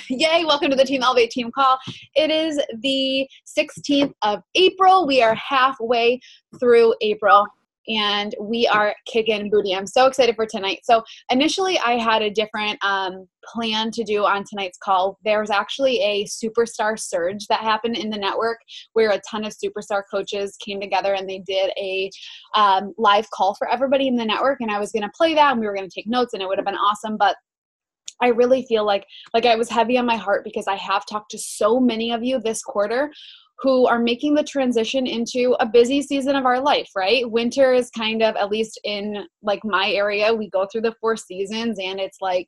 Yay, welcome to the Team Elevate team call. It is the 16th of April. We are halfway through April and we are kicking booty. I'm so excited for tonight. So initially I had a different plan to do on tonight's call. There was actually a superstar surge that happened in the network where a ton of superstar coaches came together and they did a live call for everybody in the network. And I was going to play that and we were going to take notes and it would have been awesome. But I really feel like I was heavy on my heart because I have talked to so many of you this quarter who are making the transition into a busy season of our life, right? Winter is kind of, at least in like my area, we go through the 4 seasons and it's like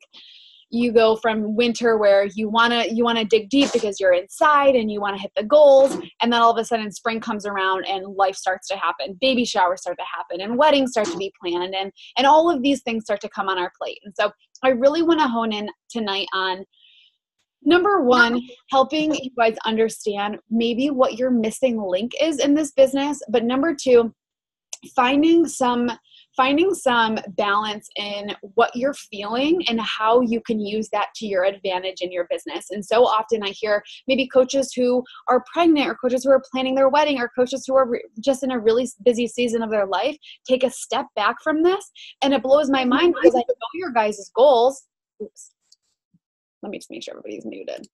you go from winter where you want to dig deep because you're inside and you want to hit the goals, and then all of a sudden spring comes around and life starts to happen. Baby showers start to happen and weddings start to be planned and all of these things start to come on our plate. And so I really want to hone in tonight on number 1, helping you guys understand maybe what your missing link is in this business, but number 2, finding some balance in what you're feeling and how you can use that to your advantage in your business. And so often I hear maybe coaches who are pregnant or coaches who are planning their wedding or coaches who are just in a really busy season of their life take a step back from this. And it blows my mind because I know your guys' goals. Oops. Let me just make sure everybody's muted.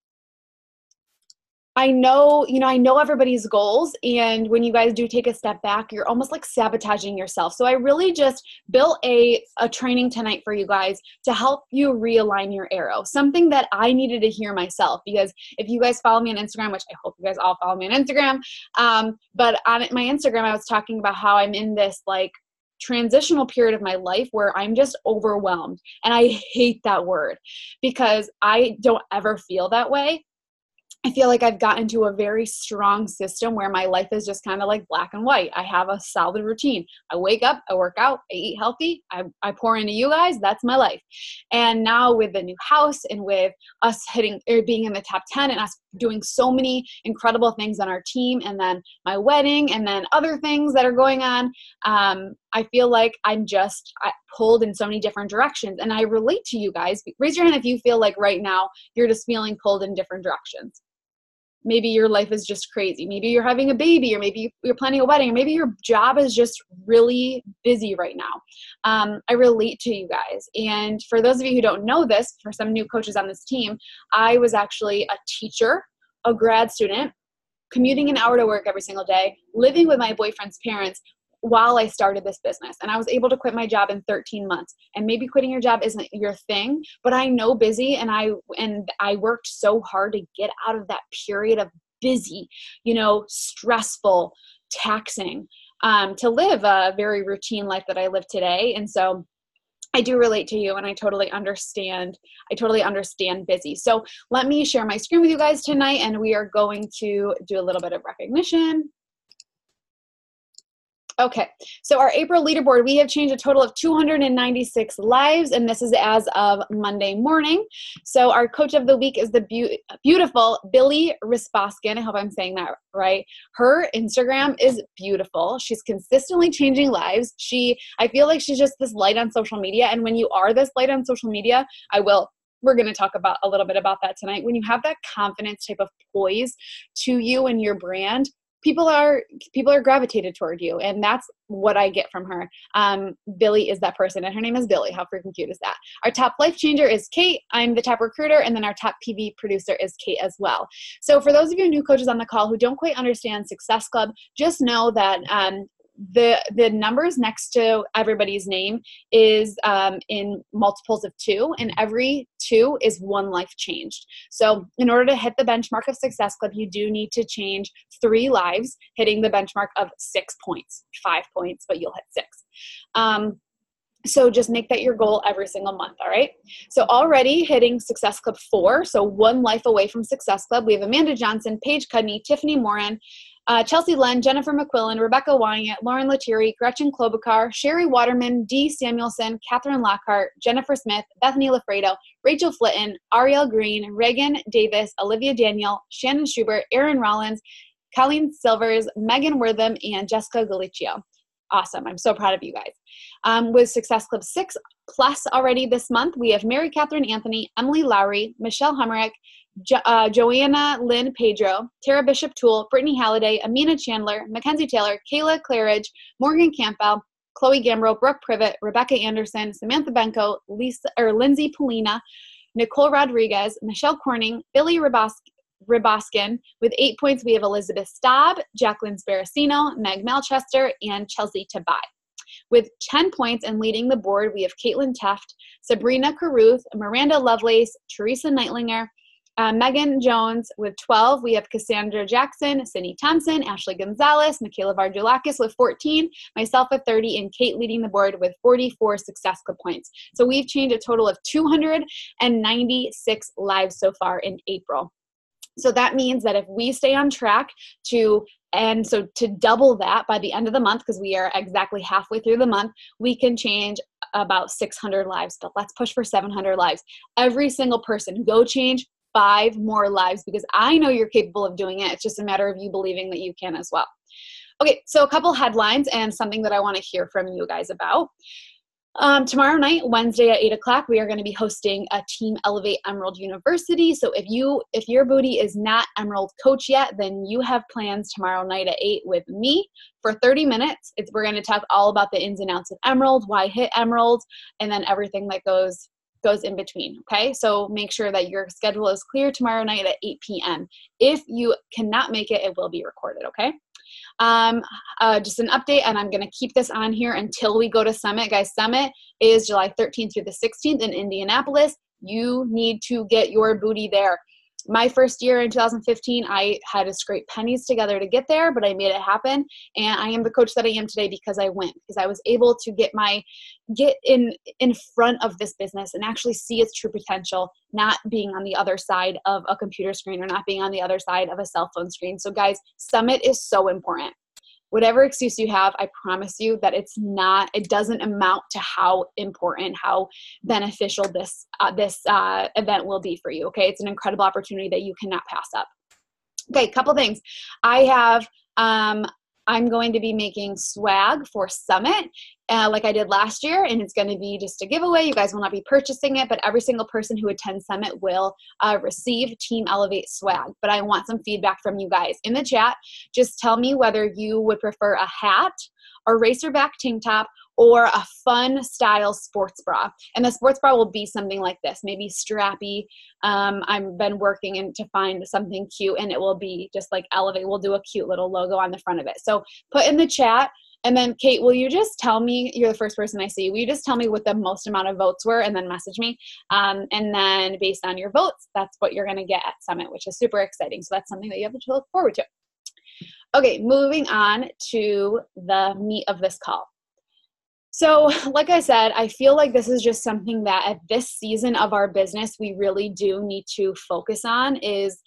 I know everybody's goals, and when you guys do take a step back, you're almost like sabotaging yourself. So I really just built a training tonight for you guys to help you realign your arrow, something that I needed to hear myself, because if you guys follow me on Instagram, which I hope you guys all follow me on Instagram, but on my Instagram, I was talking about how I'm in this like transitional period of my life where I'm just overwhelmed. And I hate that word because I don't ever feel that way. I feel like I've gotten into a very strong system where my life is just kind of like black and white. I have a solid routine. I wake up, I work out, I eat healthy, I pour into you guys. That's my life. And now with the new house and with us being in the top 10 and us doing so many incredible things on our team, and then my wedding and then other things that are going on, I feel like I'm just pulled in so many different directions. And I relate to you guys. Raise your hand if you feel like right now you're just feeling pulled in different directions. Maybe your life is just crazy. Maybe you're having a baby, or maybe you're planning a wedding, or maybe your job is just really busy right now. I relate to you guys. And for those of you who don't know this, for some new coaches on this team, I was actually a teacher, a grad student, commuting an hour to work every single day, living with my boyfriend's parents while I started this business. And I was able to quit my job in 13 months. And maybe quitting your job isn't your thing, but I know busy, and I worked so hard to get out of that period of busy, stressful, taxing, to live a very routine life that I live today. And so I do relate to you, and I totally understand busy. So let me share my screen with you guys tonight, and we are going to do a little bit of recognition. Okay, so our April leaderboard, we have changed a total of 296 lives, and this is as of Monday morning. So our coach of the week is the beautiful Billy Rispaskin. I hope I'm saying that right. Her Instagram is beautiful. She's consistently changing lives. I feel like she's just this light on social media, and when you are this light on social media, we're going to talk about a little bit about that tonight. When you have that confidence type of poise to you and your brand, people are gravitated toward you, and that's what I get from her. Billy is that person, and her name is Billy. How freaking cute is that? Our top life changer is Kate. I'm the top recruiter, and then our top PV producer is Kate as well. So for those of you new coaches on the call who don't quite understand Success Club, just know that the numbers next to everybody's name is in multiples of 2, and every 2 is 1 life changed. So in order to hit the benchmark of Success Club, you do need to change 3 lives, hitting the benchmark of 6 points, 5 points, but you'll hit 6. So just make that your goal every single month, all right? So already hitting Success Club 4, so 1 life away from Success Club, we have Amanda Johnson, Paige Cudney, Tiffany Moran, Chelsea Len, Jennifer McQuillan, Rebecca Wyatt, Lauren Lettieri, Gretchen Klobuchar, Sherry Waterman, Dee Samuelson, Catherine Lockhart, Jennifer Smith, Bethany Lafredo, Rachel Flitton, Ariel Green, Reagan Davis, Olivia Daniel, Shannon Schubert, Aaron Rollins, Colleen Silvers, Megan Wortham, and Jessica Galiccio. Awesome. I'm so proud of you guys. With Success Club 6 plus already this month, we have Mary Catherine Anthony, Emily Lowry, Michelle Humerick, Joanna Lynn Pedro, Tara Bishop Toole, Brittany Halliday, Amina Chandler, Mackenzie Taylor, Kayla Claridge, Morgan Campbell, Chloe Gambro, Brooke Privet, Rebecca Anderson, Samantha Benko, Lindsay Polina, Nicole Rodriguez, Michelle Corning, Billy Riboskin. With 8 points, we have Elizabeth Staub, Jacqueline Sparacino, Meg Melchester, and Chelsea Tabai. With 10 points and leading the board, we have Caitlin Teft, Sabrina Caruth, Miranda Lovelace, Teresa Neitlinger, Megan Jones. With 12, we have Cassandra Jackson, Sydney Thompson, Ashley Gonzalez, Michaela Vardulakis with 14, myself with 30, and Kate leading the board with 44 Success Club points. So we've changed a total of 296 lives so far in April. So that means that if we stay on track to double that by the end of the month, because we are exactly halfway through the month, we can change about 600 lives, but let's push for 700 lives. Every single person, go change 5 more lives, because I know you're capable of doing it. It's just a matter of you believing that you can as well. Okay, so a couple headlines and something that I want to hear from you guys about. Tomorrow night, Wednesday at 8 o'clock, we are going to be hosting a Team Elevate Emerald University. So if your booty is not Emerald Coach yet, then you have plans tomorrow night at 8 with me for 30 minutes. We're going to talk all about the ins and outs of Emerald, why hit Emerald, and then everything that goes in between. Okay, so make sure that your schedule is clear tomorrow night at 8 p.m. If you cannot make it, it will be recorded. Okay. Just an update, and I'm going to keep this on here until we go to Summit. Guys, Summit is July 13th through the 16th in Indianapolis. You need to get your booty there. My first year in 2015, I had to scrape pennies together to get there, but I made it happen. And I am the coach that I am today because I went, because I was able to get in front of this business and actually see its true potential, not being on the other side of a computer screen or not being on the other side of a cell phone screen. So guys, Summit is so important. Whatever excuse you have, I promise you that it doesn't amount to how important, how beneficial this event will be for you. Okay. It's an incredible opportunity that you cannot pass up. Okay. Couple things. I'm going to be making swag for Summit like I did last year, and it's going to be just a giveaway. You guys will not be purchasing it, but every single person who attends Summit will receive Team Elevate swag. But I want some feedback from you guys in the chat. Just tell me whether you would prefer a hat, a racerback tank top, or a fun style sports bra. And the sports bra will be something like this, maybe strappy. I've been working to find something cute, and it will be just like Elevate. We'll do a cute little logo on the front of it. So put in the chat, and then Kate, will you just tell me, you're the first person I see, will you just tell me what the most amount of votes were and then message me? And then based on your votes, that's what you're gonna get at Summit, which is super exciting. So that's something that you have to look forward to. Okay, moving on to the meat of this call. So like I said, I feel like this is just something that at this season of our business, we really do need to focus on is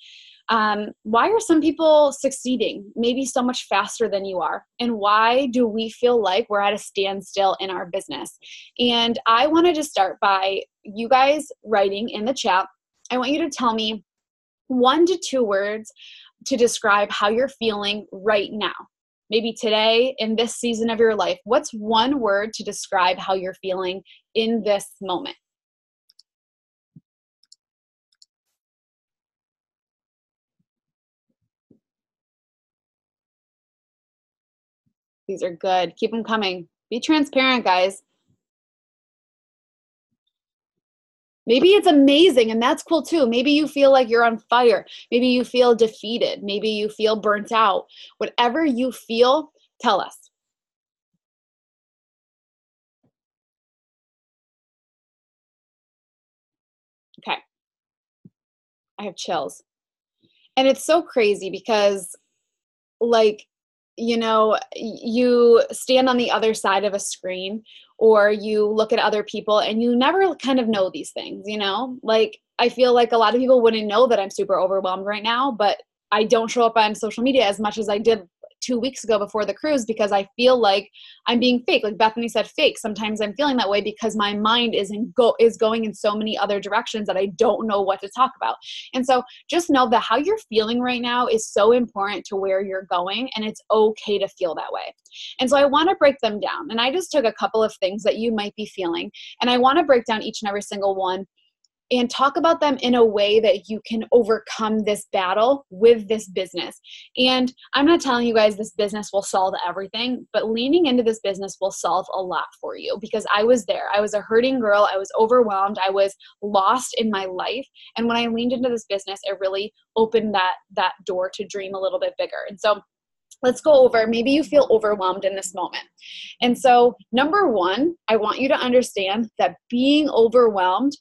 why are some people succeeding maybe so much faster than you are? And why do we feel like we're at a standstill in our business? And I want to just start by you guys writing in the chat. I want you to tell me 1 to 2 words to describe how you're feeling right now. Maybe today, in this season of your life, what's 1 word to describe how you're feeling in this moment? These are good. Keep them coming. Be transparent, guys. Maybe it's amazing, and that's cool too. Maybe you feel like you're on fire. Maybe you feel defeated. Maybe you feel burnt out. Whatever you feel, tell us. Okay. I have chills. And it's so crazy because, like, you stand on the other side of a screen or you look at other people and you never kind of know these things, Like, I feel like a lot of people wouldn't know that I'm super overwhelmed right now, but I don't show up on social media as much as I did 2 weeks ago before the cruise because I feel like I'm being fake. Like Bethany said, fake. Sometimes I'm feeling that way because my mind is going in so many other directions that I don't know what to talk about. And so just know that how you're feeling right now is so important to where you're going, and it's okay to feel that way. And so I want to break them down. And I just took a couple of things that you might be feeling, and I want to break down each and every single one and talk about them in a way that you can overcome this battle with this business. And I'm not telling you guys this business will solve everything, but leaning into this business will solve a lot for you, because I was there. I was a hurting girl. I was overwhelmed. I was lost in my life. And when I leaned into this business, it really opened that door to dream a little bit bigger. And so let's go over, maybe you feel overwhelmed in this moment. And so number one, I want you to understand that being overwhelmed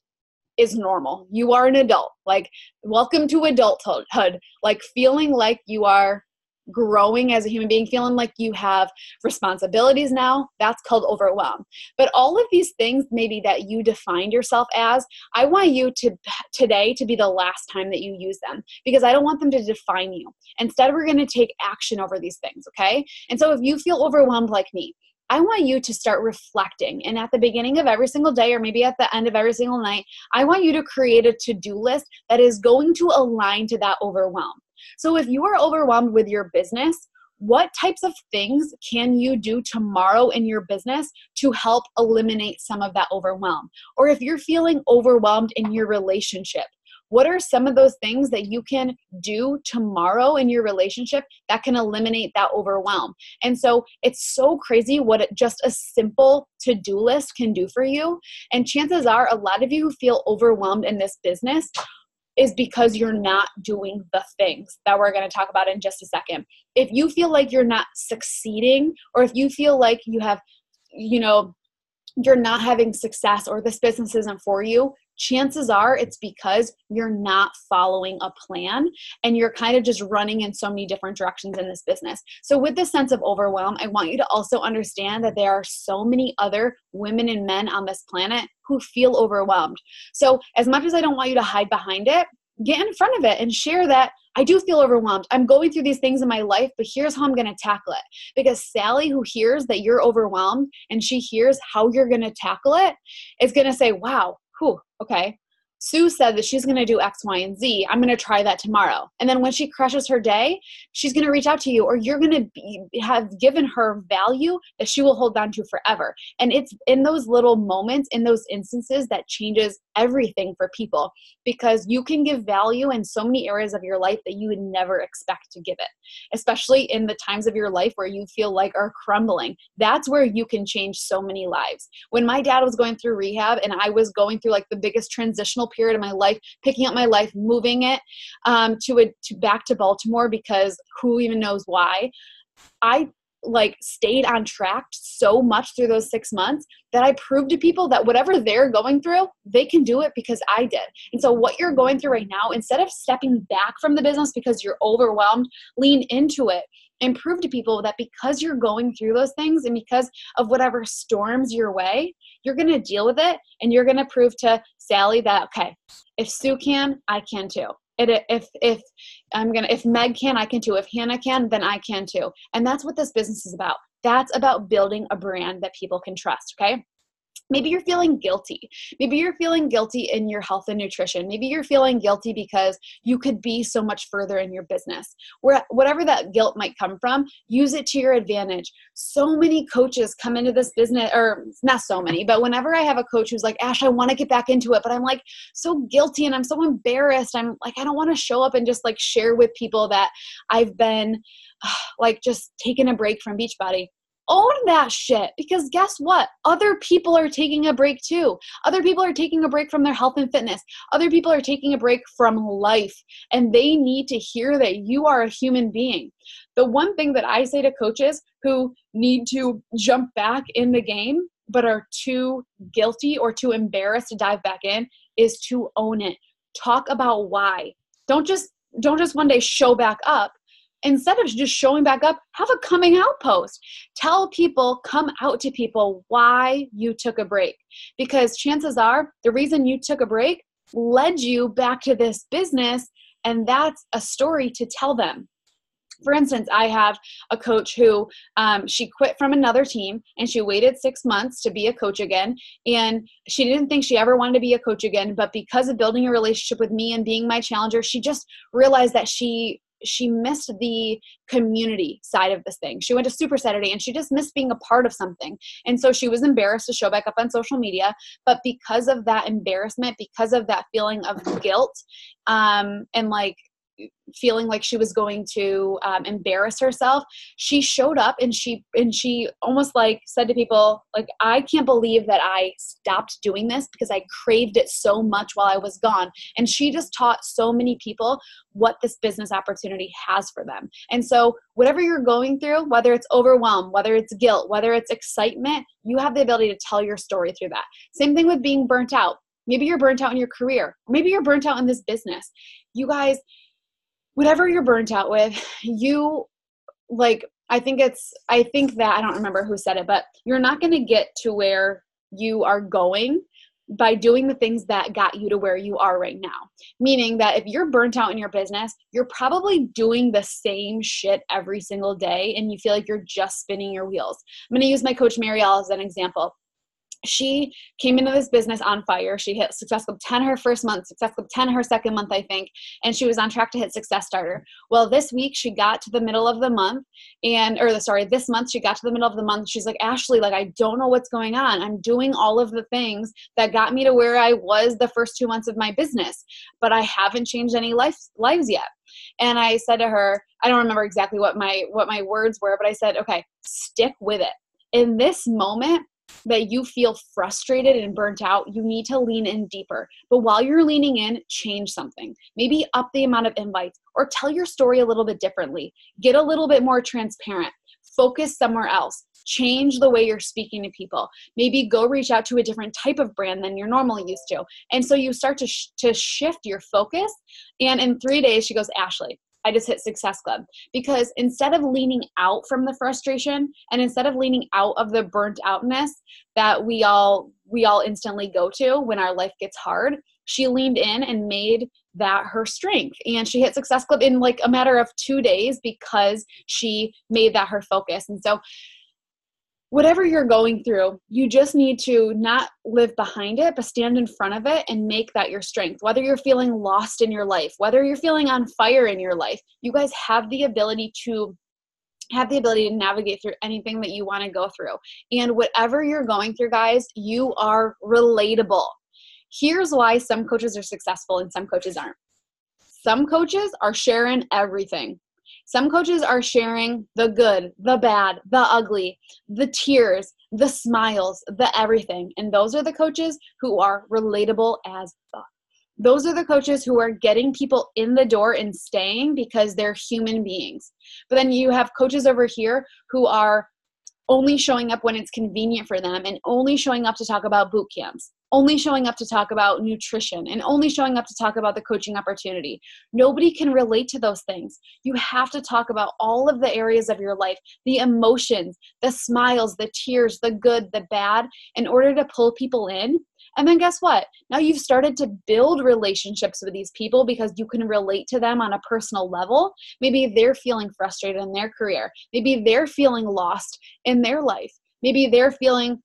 is normal. You are an adult. Like, welcome to adulthood. Like, feeling like you are growing as a human being, feeling like you have responsibilities now, that's called overwhelm. But all of these things maybe that you defined yourself as, I want you to today to be the last time that you use them, because I don't want them to define you. Instead, we're going to take action over these things, okay? And so if you feel overwhelmed like me, I want you to start reflecting. And at the beginning of every single day, or maybe at the end of every single night, I want you to create a to-do list that is going to align to that overwhelm. So if you are overwhelmed with your business, what types of things can you do tomorrow in your business to help eliminate some of that overwhelm? Or if you're feeling overwhelmed in your relationship, what are some of those things that you can do tomorrow in your relationship that can eliminate that overwhelm? And so it's so crazy what just a simple to-do list can do for you. And chances are a lot of you who feel overwhelmed in this business is because you're not doing the things that we're going to talk about in just a second. If you feel like you're not succeeding, or if you feel like you have, you're not having success, or this business isn't for you, chances are it's because you're not following a plan and you're kind of just running in so many different directions in this business. So with this sense of overwhelm, I want you to also understand that there are so many other women and men on this planet who feel overwhelmed. So as much as I don't want you to hide behind it, get in front of it and share that I do feel overwhelmed. I'm going through these things in my life, but here's how I'm going to tackle it. Because Sally, who hears that you're overwhelmed and she hears how you're going to tackle it, is going to say, wow, okay. Sue said that she's going to do X, Y, and Z. I'm going to try that tomorrow. And then when she crushes her day, she's going to reach out to you, or you're going to have given her value that she will hold on to forever. And it's in those little moments, in those instances, that changes everything for people, because you can give value in so many areas of your life that you would never expect to give it, especially in the times of your life where you feel like are crumbling. That's where you can change so many lives. When my dad was going through rehab and I was going through like the biggest transitional period of my life, picking up my life, moving it back to Baltimore, because who even knows why, I stayed on track so much through those 6 months that I proved to people that whatever they're going through, they can do it because I did. And so what you're going through right now, instead of stepping back from the business because you're overwhelmed, lean into it and prove to people that because you're going through those things and because of whatever storms your way, you're going to deal with it, and you're going to prove to Sally that, okay, if Sue can, I can too. If Meg can, I can too. If Hannah can, then I can too. And that's what this business is about. That's about building a brand that people can trust, okay? Maybe you're feeling guilty. Maybe you're feeling guilty in your health and nutrition. Maybe you're feeling guilty because you could be so much further in your business. Whatever that guilt might come from, use it to your advantage. So many coaches come into this business, or not so many, but whenever I have a coach who's like, Ash, I want to get back into it, but I'm like so guilty and I'm so embarrassed. I'm like, I don't want to show up and just like share with people that I've been like just taking a break from Beachbody. Own that shit, because guess what? Other people are taking a break too. Other people are taking a break from their health and fitness. Other people are taking a break from life, and they need to hear that you are a human being. The one thing that I say to coaches who need to jump back in the game but are too guilty or too embarrassed to dive back in is to own it. Talk about why. Don't just one day show back up. Instead of just showing back up, have a coming out post. Tell people, come out to people why you took a break. Because chances are the reason you took a break led you back to this business, and that's a story to tell them. For instance, I have a coach who she quit from another team and she waited 6 months to be a coach again. And she didn't think she ever wanted to be a coach again. But because of building a relationship with me and being my challenger, she just realized that she she missed the community side of this thing. She went to Super Saturday and she just missed being a part of something. And so she was embarrassed to show back up on social media. But because of that embarrassment, because of that feeling of guilt, and like feeling like she was going to embarrass herself, she showed up and she almost like said to people, like, I can't believe that I stopped doing this because I craved it so much while I was gone. And she just taught so many people what this business opportunity has for them. And so whatever you're going through, whether it's overwhelm, whether it's guilt, whether it's excitement, you have the ability to tell your story through that. Same thing with being burnt out. Maybe you're burnt out in your career. Maybe you're burnt out in this business. You guys, whatever you're burnt out with, I think that, I don't remember who said it, but you're not going to get to where you are going by doing the things that got you to where you are right now. Meaning that if you're burnt out in your business, you're probably doing the same shit every single day and you feel like you're just spinning your wheels. I'm going to use my coach Marielle as an example. She came into this business on fire. She hit Success Club 10 her first month, Success Club 10 her second month, I think, and she was on track to hit Success Starter. Well, this week she got to the middle of the month this month she got to the middle of the month. She's like, Ashley, like, I don't know what's going on. I'm doing all of the things that got me to where I was the first 2 months of my business, but I haven't changed any lives yet. And I said to her, I don't remember exactly what my words were, but I said, okay, stick with it. In this moment that you feel frustrated and burnt out, you need to lean in deeper. But while you're leaning in, change something. Maybe up the amount of invites or tell your story a little bit differently. Get a little bit more transparent. Focus somewhere else. Change the way you're speaking to people. Maybe go reach out to a different type of brand than you're normally used to. And so you start to shift your focus. And in 3 days, she goes, Ashley, I just hit Success Club. Because instead of leaning out from the frustration and instead of leaning out of the burnt outness that we all instantly go to when our life gets hard, she leaned in and made that her strength. And she hit Success Club in like a matter of 2 days because she made that her focus. And so whatever you're going through, you just need to not live behind it, but stand in front of it and make that your strength. Whether you're feeling lost in your life, whether you're feeling on fire in your life, you guys have the ability to navigate through anything that you want to go through. And whatever you're going through, guys, you are relatable. Here's why some coaches are successful and some coaches aren't. Some coaches are sharing everything. Some coaches are sharing the good, the bad, the ugly, the tears, the smiles, the everything. And those are the coaches who are relatable as fuck. Those are the coaches who are getting people in the door and staying because they're human beings. But then you have coaches over here who are only showing up when it's convenient for them and only showing up to talk about boot camps, only showing up to talk about nutrition, and only showing up to talk about the coaching opportunity. Nobody can relate to those things. You have to talk about all of the areas of your life, the emotions, the smiles, the tears, the good, the bad, in order to pull people in. And then guess what? Now you've started to build relationships with these people because you can relate to them on a personal level. Maybe they're feeling frustrated in their career. Maybe they're feeling lost in their life. Maybe they're feeling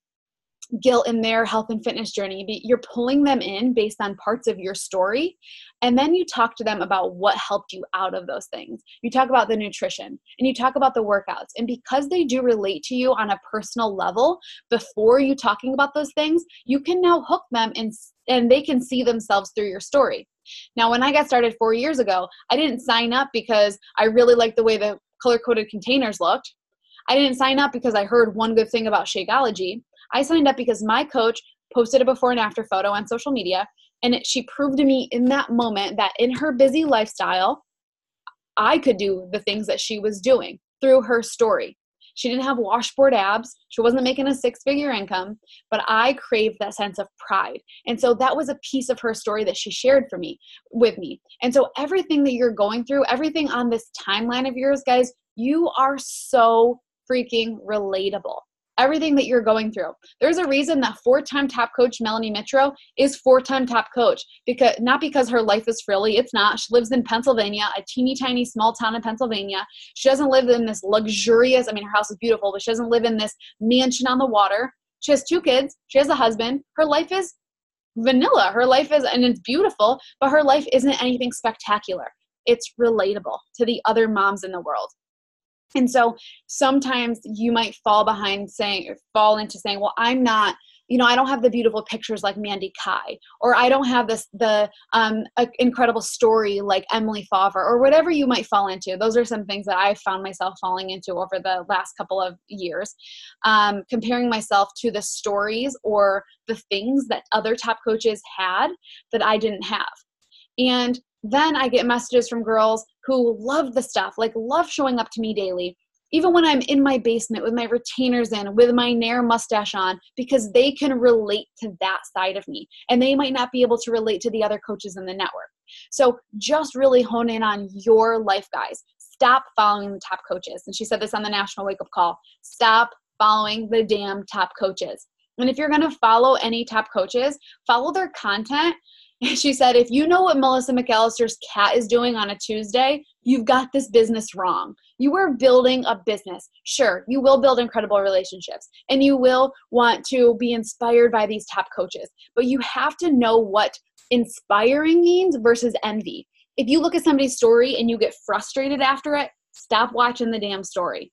guilt in their health and fitness journey. You're pulling them in based on parts of your story. And then you talk to them about what helped you out of those things. You talk about the nutrition and you talk about the workouts. And because they do relate to you on a personal level, before you talking about those things, you can now hook them and they can see themselves through your story. Now, when I got started 4 years ago, I didn't sign up because I really liked the way the color-coded containers looked. I didn't sign up because I heard one good thing about Shakeology. I signed up because my coach posted a before and after photo on social media, and she proved to me in that moment that in her busy lifestyle, I could do the things that she was doing through her story. She didn't have washboard abs. She wasn't making a 6-figure income, but I craved that sense of pride. And so that was a piece of her story that she shared with me. And so everything that you're going through, everything on this timeline of yours, guys, you are so freaking relatable. Everything that you're going through. There's a reason that 4-time top coach Melanie Mitro is 4-time top coach, because not because her life is frilly. It's not. She lives in Pennsylvania, a teeny tiny small town in Pennsylvania. She doesn't live in this luxurious, her house is beautiful, but she doesn't live in this mansion on the water. She has 2 kids. She has a husband. Her life is vanilla. Her life is, and it's beautiful, but her life isn't anything spectacular. it's relatable to the other moms in the world. And so sometimes you might fall into saying, well, I'm not, I don't have the beautiful pictures like Mandy Kai, or I don't have the incredible story like Emily Favre, or whatever you might fall into. Those are some things that I've found myself falling into over the last couple of years, comparing myself to the stories or the things that other top coaches had that I didn't have. And then I get messages from girls who love the stuff, like love showing up to me daily, even when I'm in my basement with my retainers in, with my Nair mustache on, because they can relate to that side of me. And they might not be able to relate to the other coaches in the network. So just really hone in on your life, guys. Stop following the top coaches. And she said this on the National Wake Up Call. Stop following the damn top coaches. And if you're going to follow any top coaches, follow their content. She said, if you know what Melissa McAllister's cat is doing on a Tuesday, you've got this business wrong. You are building a business. Sure, you will build incredible relationships, and you will want to be inspired by these top coaches, but you have to know what inspiring means versus envy. If you look at somebody's story and you get frustrated after it, stop watching the damn story.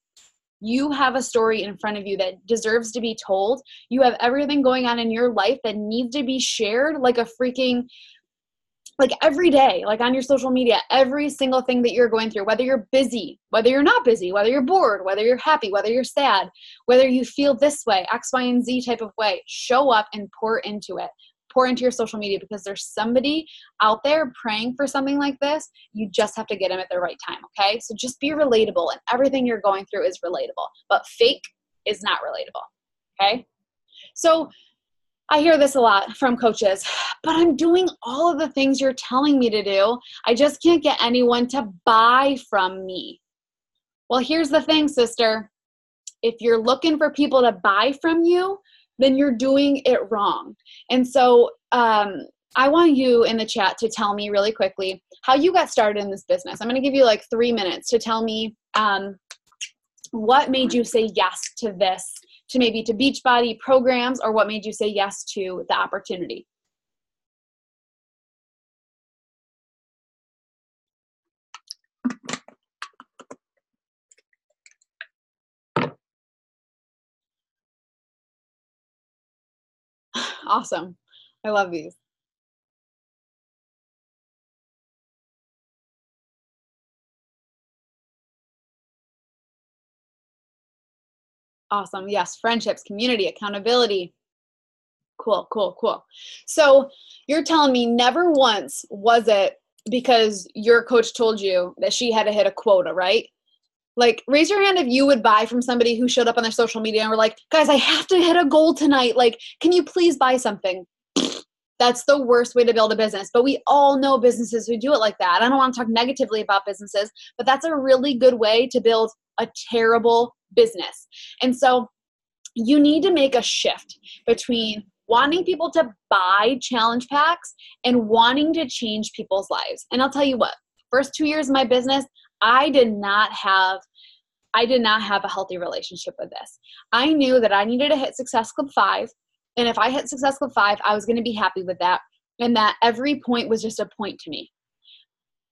You have a story in front of you that deserves to be told. You have everything going on in your life that needs to be shared like every day, like on your social media, every single thing that you're going through, whether you're busy, whether you're not busy, whether you're bored, whether you're happy, whether you're sad, whether you feel this way, X, Y, and Z type of way, show up and pour into it. Pour into your social media, because there's somebody out there praying for something like this. You just have to get them at the right time, okay? So just be relatable, and everything you're going through is relatable, but fake is not relatable, okay? So I hear this a lot from coaches, but I'm doing all of the things you're telling me to do. I just can't get anyone to buy from me. Well, here's the thing, sister. If you're looking for people to buy from you, then you're doing it wrong. And so I want you in the chat to tell me really quickly how you got started in this business. I'm going to give you like 3 minutes to tell me what made you say yes to this, to Beachbody programs, or what made you say yes to the opportunity. Awesome. I love these. Awesome. Yes. Friendships, community, accountability. Cool, cool, cool. So you're telling me never once was it because your coach told you that she had to hit a quota, right? Like, raise your hand if you would buy from somebody who showed up on their social media and were like, guys, I have to hit a goal tonight. Like, can you please buy something? That's the worst way to build a business. But we all know businesses who do it like that. I don't want to talk negatively about businesses, but that's a really good way to build a terrible business. And so you need to make a shift between wanting people to buy challenge packs and wanting to change people's lives. And I'll tell you what, first 2 years of my business, I did not have a healthy relationship with this. I knew that I needed to hit Success Club 5. And if I hit Success Club 5, I was going to be happy with that. And that every point was just a point to me.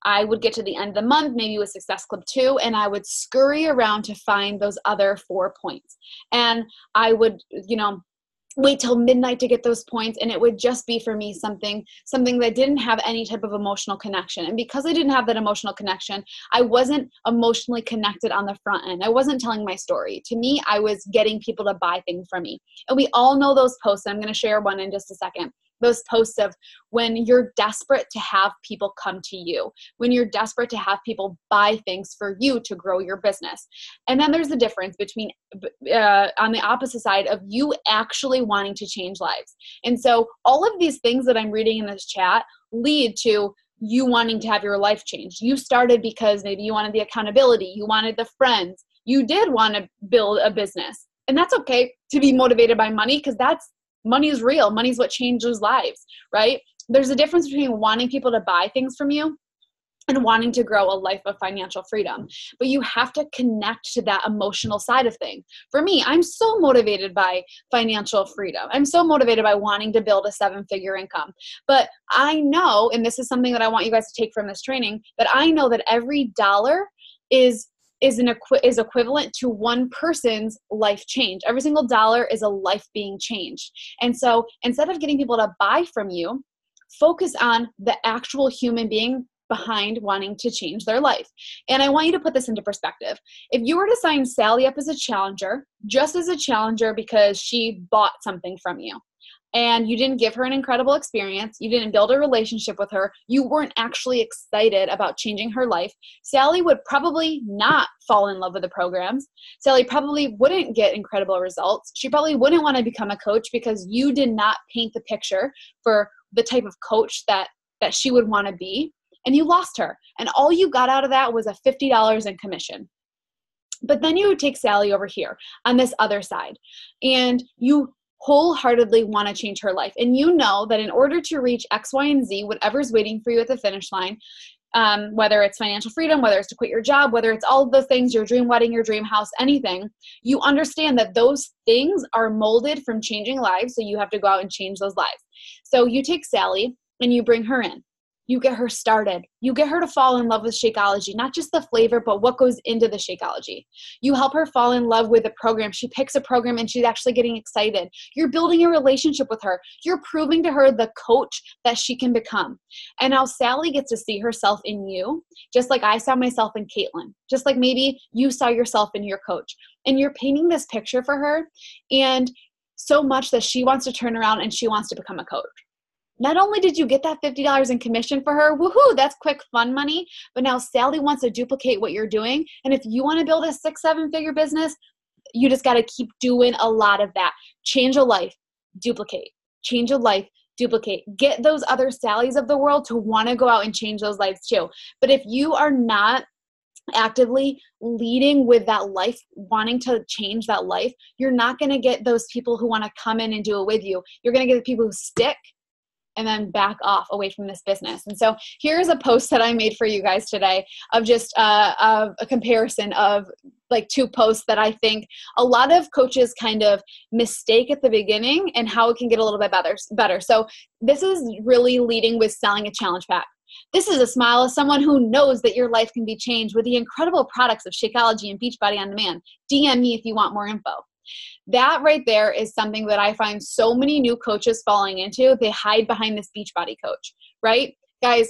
I would get to the end of the month, maybe with Success Club 2, and I would scurry around to find those other 4 points. And I would, wait till midnight to get those points, and it would just be for me something that didn't have any type of emotional connection. And because I didn't have that emotional connection, I wasn't emotionally connected on the front end. I wasn't telling my story. To me, I was getting people to buy things from me. And we all know those posts. I'm going to share one in just a second. Those posts of when you're desperate to have people come to you, when you're desperate to have people buy things for you to grow your business. And then there's the difference between on the opposite side of you actually wanting to change lives. And so all of these things that I'm reading in this chat lead to you wanting to have your life changed. You started because maybe you wanted the accountability, you wanted the friends, you did want to build a business. And that's okay to be motivated by money, because money is real. Money is what changes lives, right? There's a difference between wanting people to buy things from you and wanting to grow a life of financial freedom. But you have to connect to that emotional side of things. For me, I'm so motivated by financial freedom. I'm so motivated by wanting to build a 7-figure income. But I know, and this is something that I want you guys to take from this training, that I know that every dollar is equivalent to one person's life change. Every single dollar is a life being changed. And so instead of getting people to buy from you, focus on the actual human being behind wanting to change their life. And I want you to put this into perspective. If you were to sign Sally up as a challenger, just as a challenger because she bought something from you, and you didn't give her an incredible experience, you didn't build a relationship with her, you weren't actually excited about changing her life, Sally would probably not fall in love with the programs. Sally probably wouldn't get incredible results. She probably wouldn't want to become a coach because you did not paint the picture for the type of coach that she would want to be. And you lost her. And all you got out of that was a $50 in commission. But then you would take Sally over here on this other side, and you wholeheartedly want to change her life. And you know that in order to reach X, Y, and Z, whatever's waiting for you at the finish line, whether it's financial freedom, whether it's to quit your job, whether it's all of those things, your dream wedding, your dream house, anything, you understand that those things are molded from changing lives. So you have to go out and change those lives. So you take Sally and you bring her in. You get her started. You get her to fall in love with Shakeology, not just the flavor, but what goes into the Shakeology. You help her fall in love with the program. She picks a program and she's actually getting excited. You're building a relationship with her. You're proving to her the coach that she can become. And now Sally gets to see herself in you, just like I saw myself in Caitlin, just like maybe you saw yourself in your coach. And you're painting this picture for her, and so much that she wants to turn around and she wants to become a coach. Not only did you get that $50 in commission for her, woohoo, that's quick, fun money, but now Sally wants to duplicate what you're doing. And if you want to build a 6-7-figure business, you just got to keep doing a lot of that. Change a life, duplicate. Change a life, duplicate. Get those other Sallys of the world to want to go out and change those lives too. But if you are not actively leading with that life, wanting to change that life, you're not going to get those people who want to come in and do it with you. You're going to get the people who stick and then back off away from this business. And so here's a post that I made for you guys today of just a comparison of like 2 posts that I think a lot of coaches kind of mistake at the beginning and how it can get a little bit better. So this is really leading with selling a challenge pack. This is a smile of someone who knows that your life can be changed with the incredible products of Shakeology and Beachbody On Demand. DM me if you want more info. That right there is something that I find so many new coaches falling into. They hide behind this Beachbody coach, right? Guys,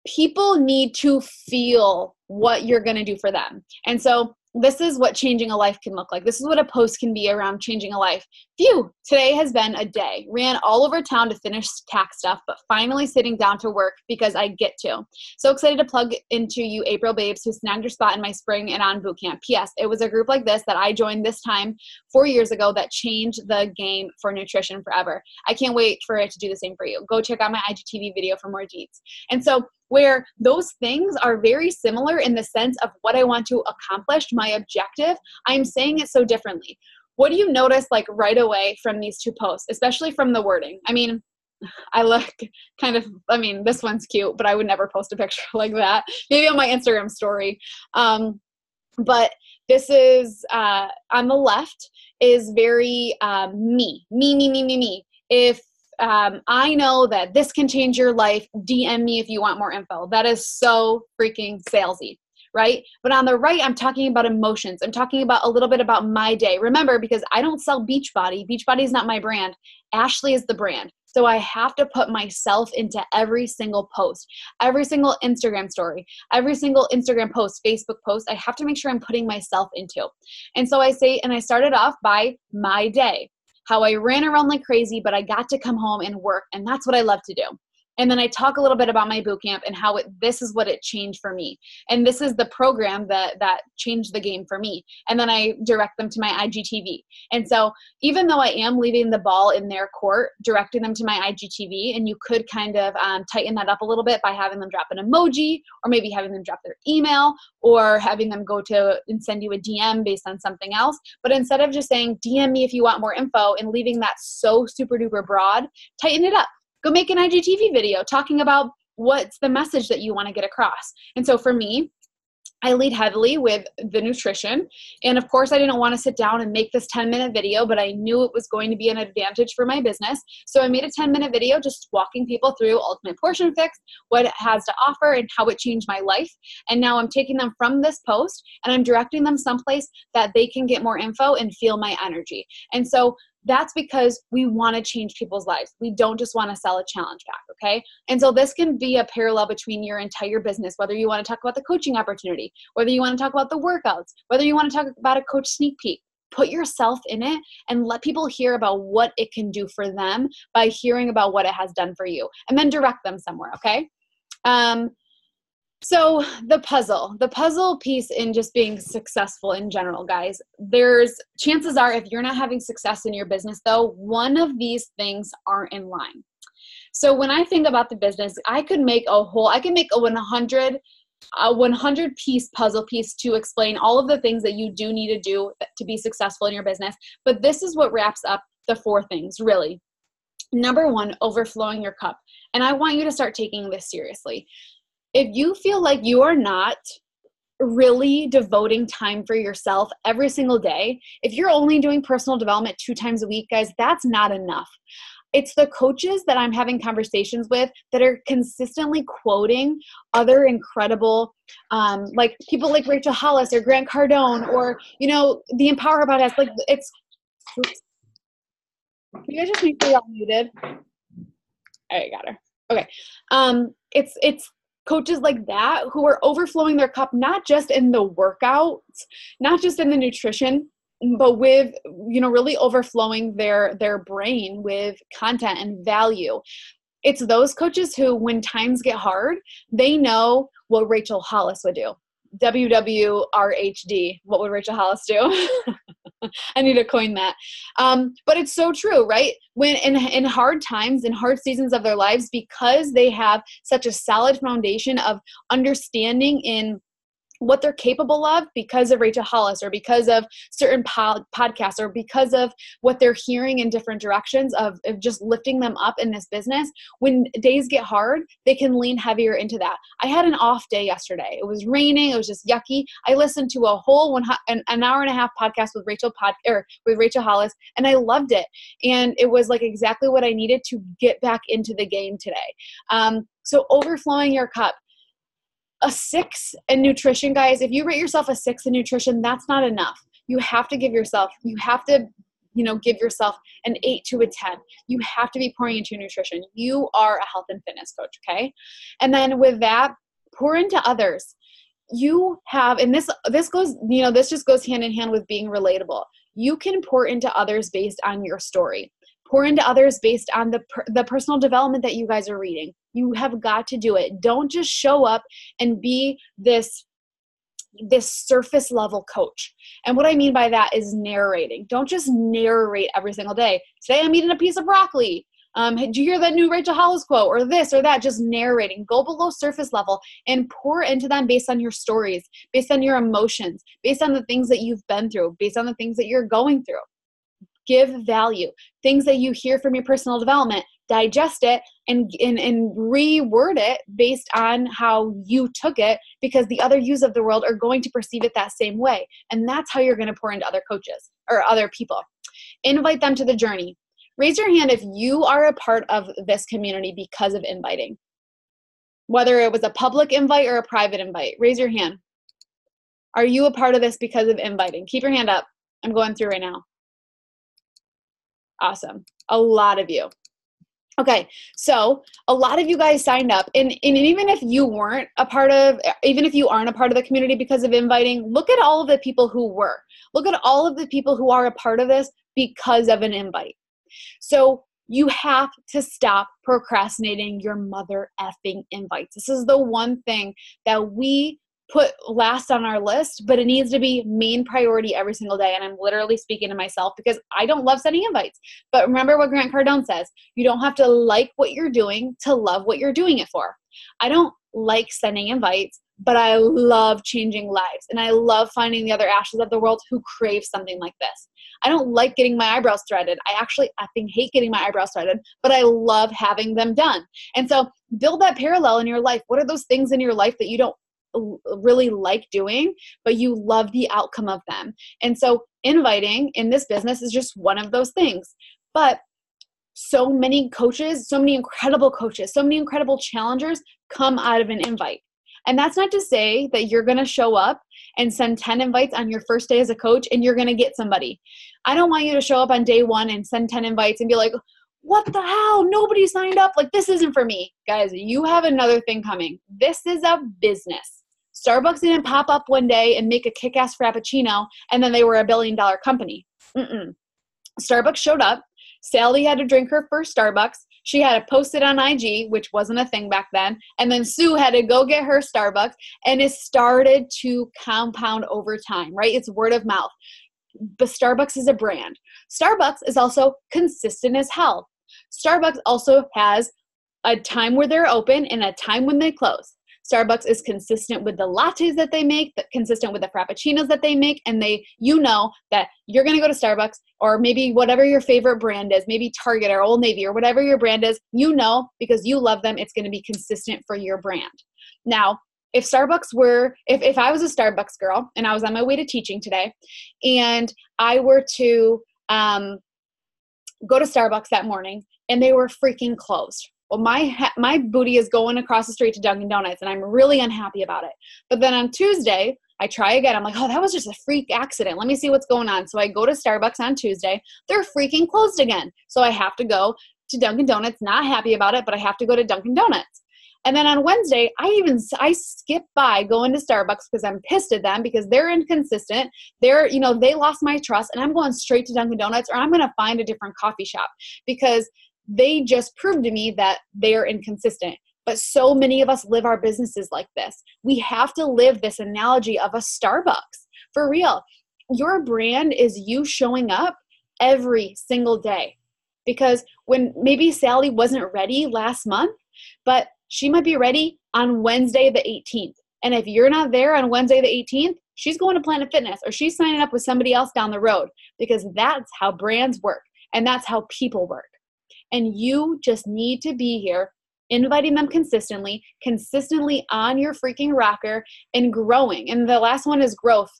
people need to feel what you're going to do for them. And so this is what changing a life can look like. This is what a post can be around changing a life. Phew, today has been a day. Ran all over town to finish tax stuff, but finally sitting down to work because I get to. So excited to plug into you April babes who snagged your spot in my spring and on bootcamp. P.S. It was a group like this that I joined this time 4 years ago that changed the game for nutrition forever. I can't wait for it to do the same for you. Go check out my IGTV video for more deets. And so where those things are very similar in the sense of what I want to accomplish, my objective, I'm saying it so differently. What do you notice like right away from these 2 posts, especially from the wording? I mean, I look kind of, this one's cute, but I would never post a picture like that. Maybe on my Instagram story. But this is, on the left is very me. If I know that this can change your life, DM me if you want more info. That is so freaking salesy, right? But on the right, I'm talking about emotions. I'm talking about a little bit about my day. Remember, because I don't sell Beachbody. Beachbody is not my brand. Ashley is the brand. So I have to put myself into every single post, every single Instagram story, every single Instagram post, Facebook post. I have to make sure I'm putting myself into. And so I say, and I started off by my day. How I ran around like crazy, but I got to come home and work, and that's what I love to do. And then I talk a little bit about my bootcamp and how this is what it changed for me. And this is the program that changed the game for me. And then I direct them to my IGTV. And so even though I am leaving the ball in their court, directing them to my IGTV, and you could kind of tighten that up a little bit by having them drop an emoji, or maybe having them drop their email, or having them go to and send you a DM based on something else. But instead of just saying, DM me if you want more info, and leaving that so super duper broad, tighten it up. Go make an IGTV video talking about what's the message that you want to get across? And so for me, I lead heavily with the nutrition. And of course, I didn't want to sit down and make this 10-minute video, but I knew it was going to be an advantage for my business. So I made a 10-minute video just walking people through Ultimate Portion Fix, what it has to offer and how it changed my life. And now I'm taking them from this post and I'm directing them someplace that they can get more info and feel my energy. And so that's because we want to change people's lives. We don't just want to sell a challenge pack, okay? And so this can be a parallel between your entire business, whether you want to talk about the coaching opportunity, whether you want to talk about the workouts, whether you want to talk about a coach sneak peek. Put yourself in it and let people hear about what it can do for them by hearing about what it has done for you, and then direct them somewhere, okay? So the puzzle piece in just being successful in general, guys, there's chances are if you're not having success in your business though, one of these things aren't in line. So when I think about the business, I can make a 100 piece puzzle piece to explain all of the things that you do need to do to be successful in your business. But this is what wraps up the 4 things really. Number 1, overflowing your cup. And I want you to start taking this seriously. If you feel like you are not really devoting time for yourself every single day, if you're only doing personal development 2 times a week, guys, that's not enough. It's the coaches that I'm having conversations with that are consistently quoting other incredible, like people like Rachel Hollis or Grant Cardone or, the Empower Podcast. Like oops. Can you guys just make sure you're all muted? I got her. Okay. It's coaches like that who are overflowing their cup, not just in the workouts, not just in the nutrition, but with, really overflowing their brain with content and value. It's those coaches who, when times get hard, they know what Rachel Hollis would do. WWRHD. What would Rachel Hollis do? I need to coin that. But it's so true, right? When in hard times, in hard seasons of their lives, because they have such a solid foundation of understanding in what they're capable of because of Rachel Hollis or because of certain podcasts or because of what they're hearing in different directions of just lifting them up in this business. When days get hard, they can lean heavier into that. I had an off day yesterday. It was raining. It was just yucky. I listened to a whole an hour and a half podcast with Rachel Hollis, and I loved it. And it was like exactly what I needed to get back into the game today. So overflowing your cup. A 6 in nutrition, guys, if you rate yourself a 6 in nutrition, that's not enough. You have to give yourself an 8 to a 10. You have to be pouring into nutrition. You are a health and fitness coach, okay? And then with that, pour into others. You have, and this goes, this just goes hand in hand with being relatable. You can pour into others based on your story. Pour into others based on the personal development that you guys are reading. You have got to do it. Don't just show up and be this surface level coach. And what I mean by that is narrating. Don't just narrate every single day. Today I'm eating a piece of broccoli. Did you hear that new Rachel Hollis quote or this or that? Just narrating. Go below surface level and pour into them based on your stories, based on your emotions, based on the things that you've been through, based on the things that you're going through. Give value. Things that you hear from your personal development, digest it and reword it based on how you took it, because the other yous of the world are going to perceive it that same way. And that's how you're going to pour into other coaches or other people. Invite them to the journey. Raise your hand if you are a part of this community because of inviting. Whether it was a public invite or a private invite, raise your hand. Are you a part of this because of inviting? Keep your hand up. I'm going through right now. Awesome. A lot of you. Okay, so a lot of you guys signed up, and even if you aren't a part of the community because of inviting, look at all of the people who were. Look at all of the people who are a part of this because of an invite. So you have to stop procrastinating your mother effing invites. This is the one thing that we put last on our list, but it needs to be main priority every single day. And I'm literally speaking to myself because I don't love sending invites. But remember what Grant Cardone says, you don't have to like what you're doing to love what you're doing it for. I don't like sending invites, but I love changing lives. And I love finding the other Ashleys of the world who crave something like this. I don't like getting my eyebrows threaded. I think hate getting my eyebrows threaded, but I love having them done. And so build that parallel in your life. What are those things in your life that you don't really like doing, but you love the outcome of them? And so inviting in this business is just one of those things. But so many coaches, so many incredible coaches, so many incredible challengers come out of an invite. And that's not to say that you're going to show up and send 10 invites on your first day as a coach and you're going to get somebody. I don't want you to show up on day one and send 10 invites and be like, what the hell? Nobody signed up. Like, this isn't for me. Guys, you have another thing coming. This is a business. Starbucks didn't pop up one day and make a kick-ass Frappuccino and then they were $1 billion company. Starbucks showed up. Sally had to drink her first Starbucks. She had to post it on IG, which wasn't a thing back then. And then Sue had to go get her Starbucks, and it started to compound over time, right? It's word of mouth. But Starbucks is a brand. Starbucks is also consistent as hell. Starbucks also has a time where they're open and a time when they close. Starbucks is consistent with the lattes that they make, consistent with the frappuccinos that they make, and you know that you're going to go to Starbucks, or maybe whatever your favorite brand is, maybe Target or Old Navy or whatever your brand is, you know, because you love them, it's going to be consistent for your brand. Now, if I was a Starbucks girl and I was on my way to teaching today and I were to go to Starbucks that morning and they were freaking closed, well, my booty is going across the street to Dunkin' Donuts, and I'm really unhappy about it. But then on Tuesday, I try again. I'm like, oh, that was just a freak accident. Let me see what's going on. So I go to Starbucks on Tuesday. They're freaking closed again. So I have to go to Dunkin' Donuts. Not happy about it, but I have to go to Dunkin' Donuts. And then on Wednesday, I skip by going to Starbucks because I'm pissed at them because they're inconsistent. They lost my trust, and I'm going straight to Dunkin' Donuts, or I'm going to find a different coffee shop because they just proved to me that they're inconsistent. But so many of us live our businesses like this. We have to live this analogy of a Starbucks. For real, your brand is you showing up every single day. Because when maybe Sally wasn't ready last month, but she might be ready on Wednesday the 18th. And if you're not there on Wednesday the 18th, she's going to Planet Fitness, or she's signing up with somebody else down the road, because that's how brands work and that's how people work. And you just need to be here, inviting them consistently on your freaking rocker and growing. And the last one is growth.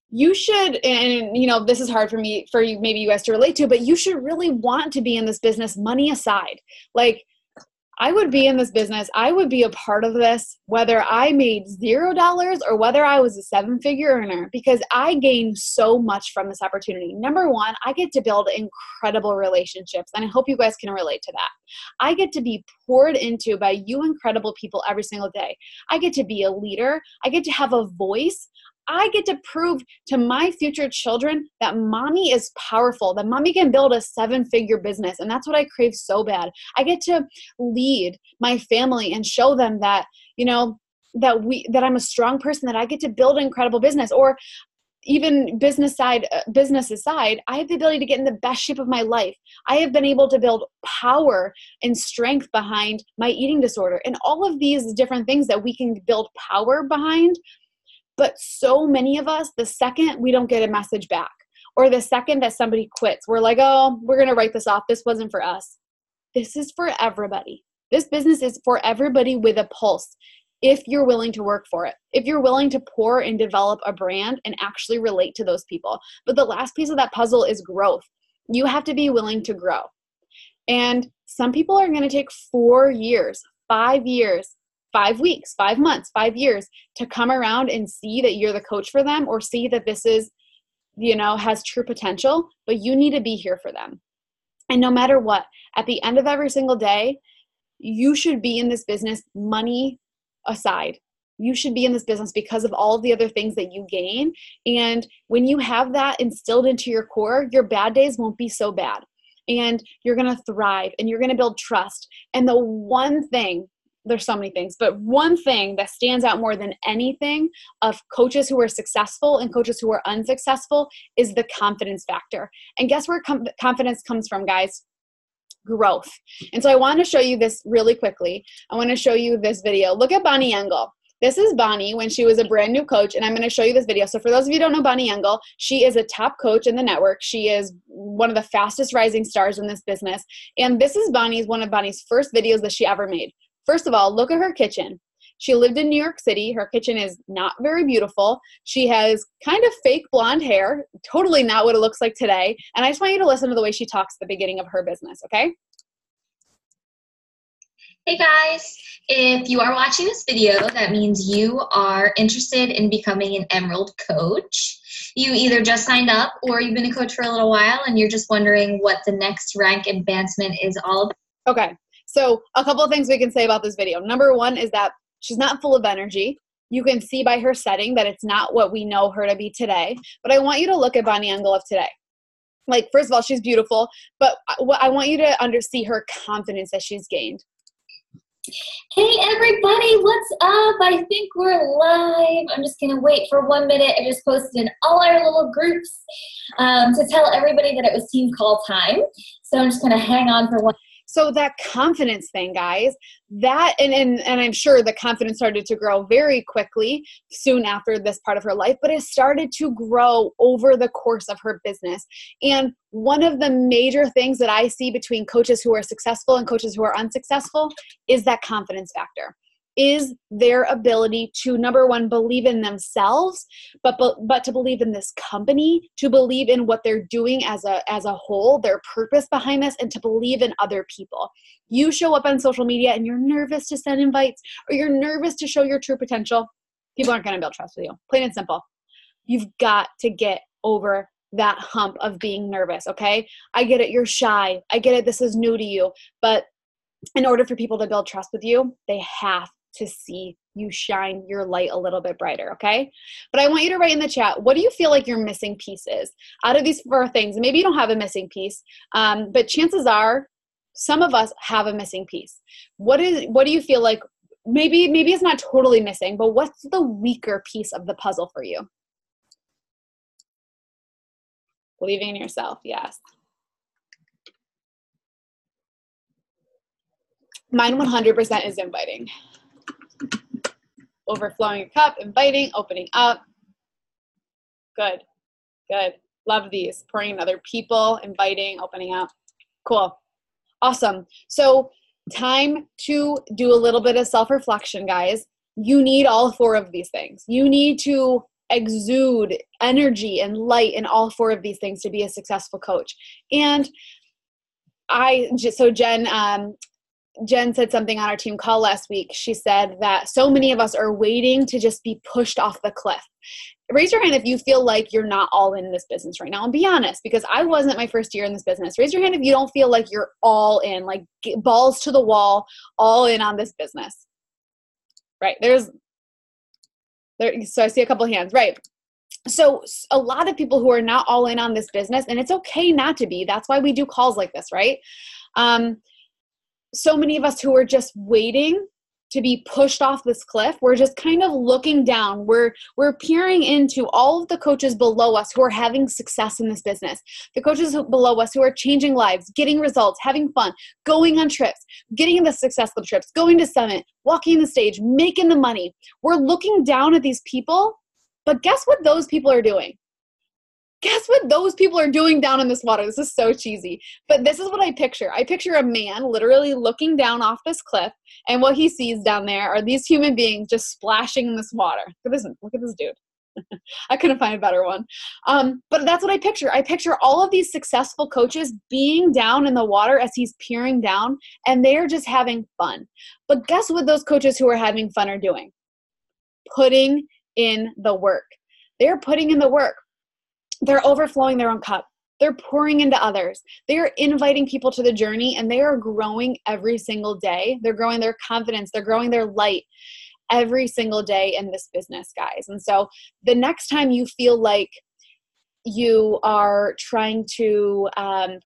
You should, and this is hard for you, maybe you guys to relate to, but you should really want to be in this business, money aside. Like, I would be in this business, I would be a part of this, whether I made $0 or whether I was a 7-figure earner, because I gained so much from this opportunity. Number one, I get to build incredible relationships, and I hope you guys can relate to that. I get to be poured into by you incredible people every single day. I get to be a leader. I get to have a voice. I get to prove to my future children that mommy is powerful, that mommy can build a 7-figure business. And that's what I crave so bad. I get to lead my family and show them that, that I'm a strong person, that I get to build an incredible business. Or even business aside, I have the ability to get in the best shape of my life. I have been able to build power and strength behind my eating disorder and all of these different things that we can build power behind. But so many of us, the second we don't get a message back, or the second that somebody quits, we're like, oh, we're going to write this off. This wasn't for us. This is for everybody. This business is for everybody with a pulse, if you're willing to work for it, if you're willing to pour and develop a brand and actually relate to those people. But the last piece of that puzzle is growth. You have to be willing to grow. And some people are going to take 4 years, 5 years, 5 weeks, 5 months, 5 years to come around and see that you're the coach for them, or see that this is, has true potential, but you need to be here for them. And no matter what, at the end of every single day, you should be in this business, money aside. You should be in this business because of all of the other things that you gain. And when you have that instilled into your core, your bad days won't be so bad. And you're going to thrive, and you're going to build trust. And the one thing, there's so many things, but one thing that stands out more than anything of coaches who are successful and coaches who are unsuccessful is the confidence factor. And guess where confidence comes from, guys? Growth. And so I want to show you this really quickly. I want to show you this video. Look at Bonnie Engel. This is Bonnie when she was a brand new coach, and I'm going to show you this video. So for those of you who don't know Bonnie Engel, she is a top coach in the network. She is one of the fastest rising stars in this business. And this is one of Bonnie's first videos that she ever made. First of all, look at her kitchen. She lived in New York City. Her kitchen is not very beautiful. She has kind of fake blonde hair, totally not what it looks like today. And I just want you to listen to the way she talks at the beginning of her business, okay? Hey guys, if you are watching this video, that means you are interested in becoming an Emerald coach. You either just signed up or you've been a coach for a little while and you're just wondering what the next rank advancement is all about. Okay, so a couple of things we can say about this video. Number one is that she's not full of energy. You can see by her setting that it's not what we know her to be today. But I want you to look at Bonnie Engel of today. Like, first of all, she's beautiful, but I want you to see her confidence that she's gained. Hey everybody, what's up? I think we're live. I'm just gonna wait for 1 minute. I just posted in all our little groups to tell everybody that it was team call time. So I'm just gonna hang on for 1. So that confidence thing, guys, that, and I'm sure the confidence started to grow very quickly soon after this part of her life, but it started to grow over the course of her business. And one of the major things that I see between coaches who are successful and coaches who are unsuccessful is that confidence factor. Is their ability to, number one, believe in themselves, but to believe in this company, to believe in what they're doing as a whole, their purpose behind this, and to believe in other people. You show up on social media and you're nervous to send invites, or you're nervous to show your true potential, people aren't going to build trust with you. Plain and simple. You've got to get over that hump of being nervous, okay? I get it, you're shy. I get it, this is new to you. But in order for people to build trust with you, they have to see you shine your light a little bit brighter, okay? But I want you to write in the chat, what do you feel like your missing piece is? Out of these 4 things, maybe you don't have a missing piece, but chances are some of us have a missing piece. What do you feel like, maybe it's not totally missing, but what's the weaker piece of the puzzle for you? Believing in yourself, yes. Mine 100% is inviting. Overflowing your cup, inviting, opening up. Good, good. Love these. Pouring in other people, inviting, opening up. Cool. Awesome. So time to do a little bit of self-reflection, guys. You need all 4 of these things. You need to exude energy and light in all 4 of these things to be a successful coach. And Jen said something on our team call last week. She said that so many of us are waiting to just be pushed off the cliff. Raise your hand if you feel like you're not all in this business right now. And be honest, because I wasn't my first year in this business. Raise your hand if you don't feel like you're all in, like balls to the wall, all in on this business. Right. So I see a couple hands. Right. So a lot of people who are not all in on this business, and it's okay not to be. That's why we do calls like this, right? So many of us who are just waiting to be pushed off this cliff, we're just kind of looking down. We're peering into all of the coaches below us who are having success in this business. The coaches below us who are changing lives, getting results, having fun, going on trips, getting the successful trips, going to Summit, walking the stage, making the money. We're looking down at these people, but guess what those people are doing? Guess what those people are doing down in this water? This is so cheesy, but this is what I picture. I picture a man literally looking down off this cliff, and what he sees down there are these human beings just splashing in this water. Look at this dude. I couldn't find a better one. But that's what I picture. I picture all of these successful coaches being down in the water as he's peering down, and they're just having fun. But guess what those coaches who are having fun are doing? Putting in the work. They're putting in the work. They're overflowing their own cup. They're pouring into others. They are inviting people to the journey, and they are growing every single day. They're growing their confidence. They're growing their light every single day in this business, guys. And so the next time you feel like you are trying to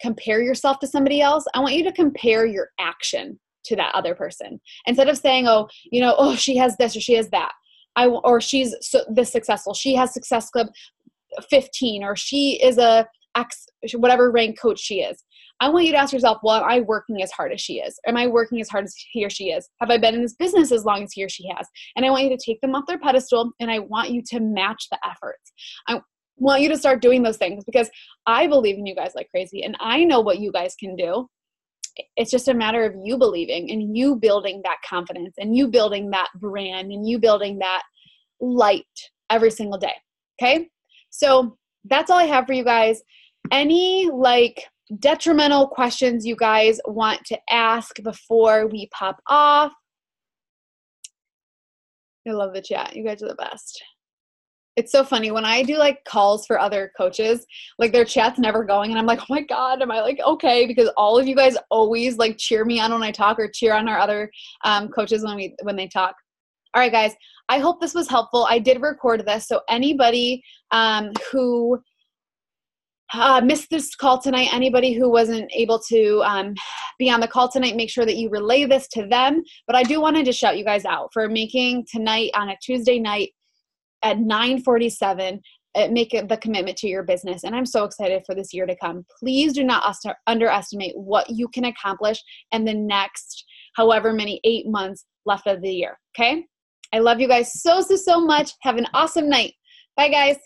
compare yourself to somebody else, I want you to compare your action to that other person. Instead of saying, oh, she has this or she has that. Or she's this successful. She has Success Club 15, or she is a X, whatever rank coach she is. I want you to ask yourself, well, am I working as hard as she is? Am I working as hard as he or she is? Have I been in this business as long as he or she has? And I want you to take them off their pedestal, and I want you to match the efforts. I want you to start doing those things because I believe in you guys like crazy, and I know what you guys can do. It's just a matter of you believing and you building that confidence and you building that brand and you building that light every single day. Okay. So that's all I have for you guys. Any detrimental questions you guys want to ask before we pop off? I love the chat. You guys are the best. It's so funny when I do calls for other coaches, their chat's never going. And I'm like, oh my God, am I okay? Because all of you guys always cheer me on when I talk or cheer on our other coaches when they talk. All right, guys, I hope this was helpful. I did record this. So anybody who missed this call tonight, anybody who wasn't able to be on the call tonight, make sure that you relay this to them. But I do want to just shout you guys out for making tonight on a Tuesday night at 9:47, make the commitment to your business. And I'm so excited for this year to come. Please do not underestimate what you can accomplish in the next however many 8 months left of the year. Okay. I love you guys so much. Have an awesome night. Bye guys.